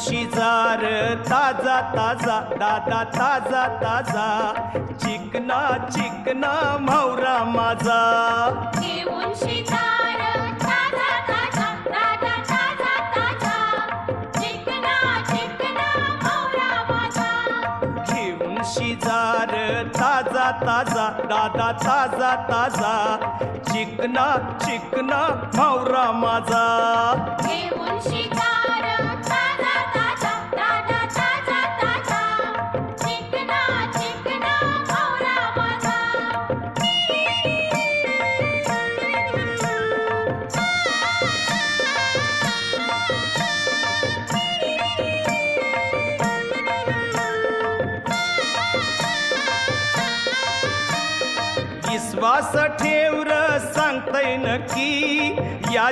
शिजार ताजा ताजा दादा ताजा ताजा चिकना चिकना म्हावरा माझा घेऊन शिजार ताजा ताजा दादा ताजा ताजा चिकना चिकना म्हावरा माझा घेऊन शिजार ताजा ताजा दादा ताजा ताजा चिकना चिकना म्हावरा माझा घेऊन शिजार ताजा ताजा दादा ताजा ताजा चिकना चिकना म्हावरा माझा विश्वास ठेव र सांगतय नक्की या